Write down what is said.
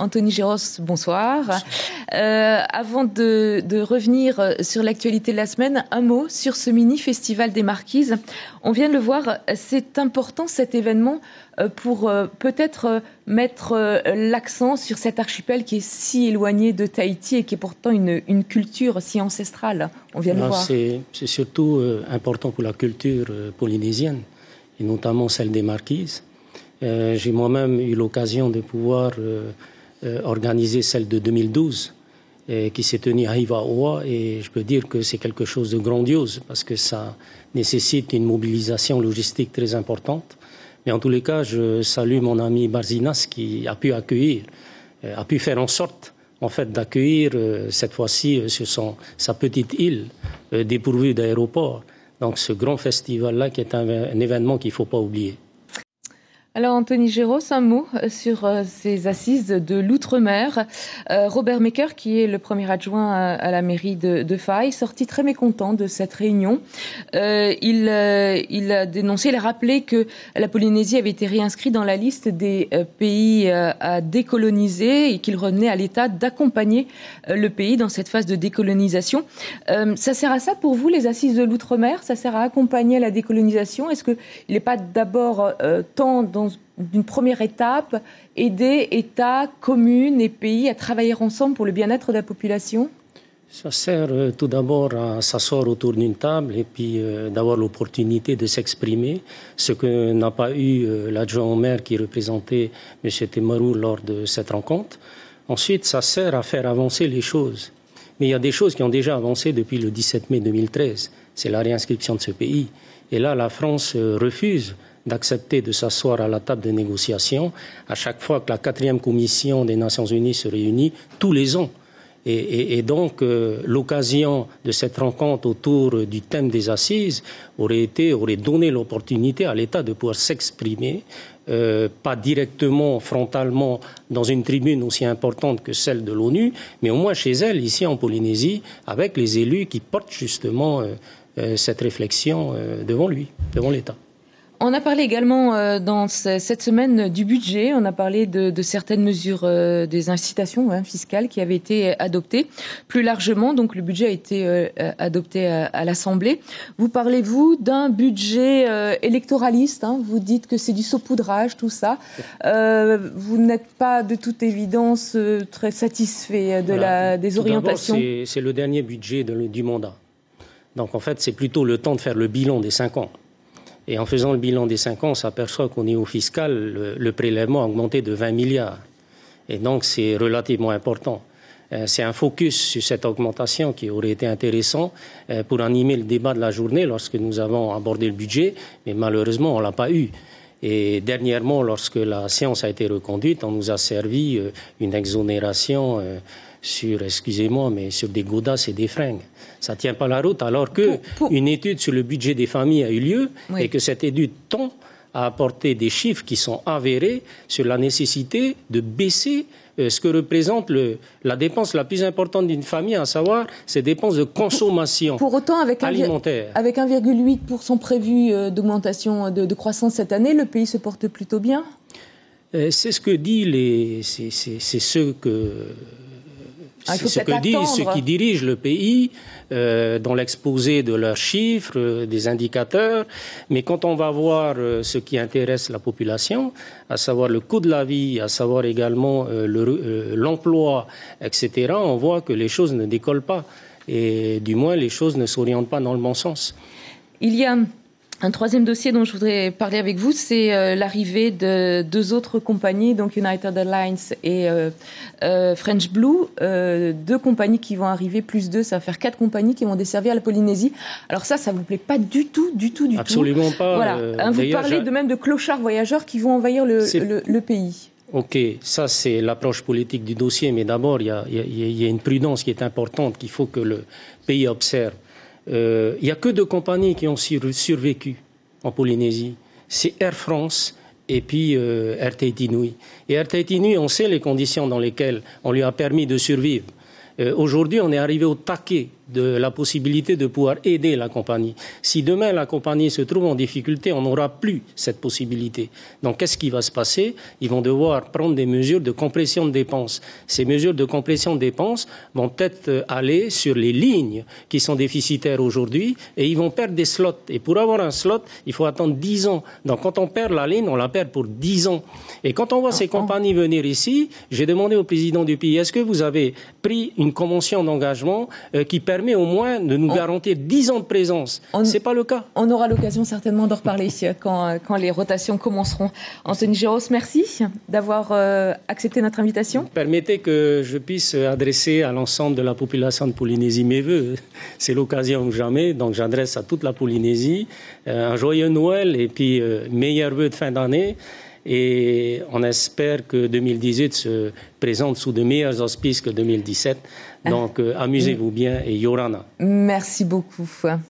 Anthony Géros, bonsoir. Avant de revenir sur l'actualité de la semaine, un mot sur ce mini-festival des Marquises. On vient de le voir, c'est important cet événement pour peut-être mettre l'accent sur cet archipel qui est si éloigné de Tahiti et qui est pourtant une culture si ancestrale. On vient de le voir. C'est surtout important pour la culture polynésienne, et notamment celle des Marquises. J'ai moi-même eu l'occasion de pouvoir organiser celle de 2012 qui s'est tenue à Hivaoa, et je peux dire que c'est quelque chose de grandiose parce que ça nécessite une mobilisation logistique très importante. Mais en tous les cas, je salue mon ami Barzinas qui a pu accueillir, a pu faire en sorte en fait d'accueillir cette fois-ci sur sa petite île dépourvue d'aéroport. Donc ce grand festival-là qui est un événement qu'il ne faut pas oublier. Alors Anthony Géros, un mot sur ces assises de l'outre-mer. Robert Maker, qui est le premier adjoint à la mairie de Faye, sorti très mécontent de cette réunion. Il a dénoncé, il a rappelé que la Polynésie avait été réinscrite dans la liste des pays à décoloniser et qu'il revenait à l'État d'accompagner le pays dans cette phase de décolonisation. Ça sert à ça pour vous, les assises de l'outre-mer? Ça sert à accompagner la décolonisation? Est-ce qu'il n'est pas d'abord temps d'une première étape, aider États, communes et pays à travailler ensemble pour le bien-être de la population? Ça sert tout d'abord à s'asseoir autour d'une table et puis d'avoir l'opportunité de s'exprimer, ce que n'a pas eu l'adjoint au maire qui représentait M. Temarou lors de cette rencontre. Ensuite, ça sert à faire avancer les choses. Mais il y a des choses qui ont déjà avancé depuis le 17 mai 2013. C'est la réinscription de ce pays. Et là, la France refuse d'accepter de s'asseoir à la table de négociation à chaque fois que la 4e commission des Nations Unies se réunit, tous les ans. Et donc, l'occasion de cette rencontre autour du thème des assises aurait donné l'opportunité à l'État de pouvoir s'exprimer, pas directement, frontalement, dans une tribune aussi importante que celle de l'ONU, mais au moins chez elle, ici en Polynésie, avec les élus qui portent justement cette réflexion devant l'État. On a parlé également dans cette semaine du budget, on a parlé de certaines mesures des incitations fiscales qui avaient été adoptées. Plus largement, donc le budget a été adopté à l'Assemblée. Vous parlez, vous, d'un budget électoraliste, vous dites que c'est du saupoudrage, tout ça. Vous n'êtes pas de toute évidence très satisfait des orientations. C'est le dernier budget du mandat. Donc en fait, c'est plutôt le temps de faire le bilan des 5 ans. Et en faisant le bilan des 5 ans, on s'aperçoit qu'au niveau fiscal, le prélèvement a augmenté de 20 milliards. Et donc, c'est relativement important. C'est un focus sur cette augmentation qui aurait été intéressant pour animer le débat de la journée lorsque nous avons abordé le budget, mais malheureusement, on ne l'a pas eu. Et dernièrement, lorsque la séance a été reconduite, on nous a servi une exonération sur des godasses et des fringues. Ça ne tient pas la route, alors qu'une étude sur le budget des familles a eu lieu, oui, et que cette étude tend à apporter des chiffres qui sont avérés sur la nécessité de baisser ce que représente la dépense la plus importante d'une famille, à savoir ses dépenses de consommation alimentaire. Avec 1,8% prévu d'augmentation de croissance cette année, le pays se porte plutôt bien? C'est ce que disent ceux qui dirigent le pays dans l'exposé de leurs chiffres, des indicateurs. Mais quand on va voir ce qui intéresse la population, à savoir le coût de la vie, à savoir également l'emploi, etc., on voit que les choses ne décollent pas. Et du moins, les choses ne s'orientent pas dans le bon sens. Il y a un troisième dossier dont je voudrais parler avec vous, c'est l'arrivée de 2 autres compagnies, donc United Airlines et French Blue, 2 compagnies qui vont arriver, plus 2, ça va faire 4 compagnies qui vont desservir la Polynésie. Alors ça vous plaît pas du tout, du tout. Absolument pas. Voilà. Vous parlez de même de clochards voyageurs qui vont envahir le pays. Ok, ça c'est l'approche politique du dossier, mais d'abord il y a une prudence qui est importante qu'il faut que le pays observe. Il n'y a que 2 compagnies qui ont survécu en Polynésie. C'est Air France et puis Air Tahiti Nui. Et Air Tahiti Nui, on sait les conditions dans lesquelles on lui a permis de survivre. Aujourd'hui, on est arrivé au taquet de la possibilité de pouvoir aider la compagnie. Si demain la compagnie se trouve en difficulté, on n'aura plus cette possibilité. Donc qu'est-ce qui va se passer? Ils vont devoir prendre des mesures de compression de dépenses. Ces mesures de compression de dépenses vont peut-être aller sur les lignes qui sont déficitaires aujourd'hui et ils vont perdre des slots. Et pour avoir un slot, il faut attendre 10 ans. Donc quand on perd la ligne, on la perd pour 10 ans. Et quand on voit ces compagnies venir ici, j'ai demandé au président du pays, est-ce que vous avez pris une convention d'engagement qui permet au moins de nous garantir 10 ans de présence? Ce n'est pas le cas. On aura l'occasion certainement d'en reparler quand les rotations commenceront. Anthony Géros, merci d'avoir accepté notre invitation. Permettez que je puisse adresser à l'ensemble de la population de Polynésie mes vœux. C'est l'occasion ou jamais, donc j'adresse à toute la Polynésie un joyeux Noël et puis meilleurs vœux de fin d'année. Et on espère que 2018 se présente sous de meilleurs auspices que 2017. Donc amusez-vous bien et Yorana. Merci beaucoup.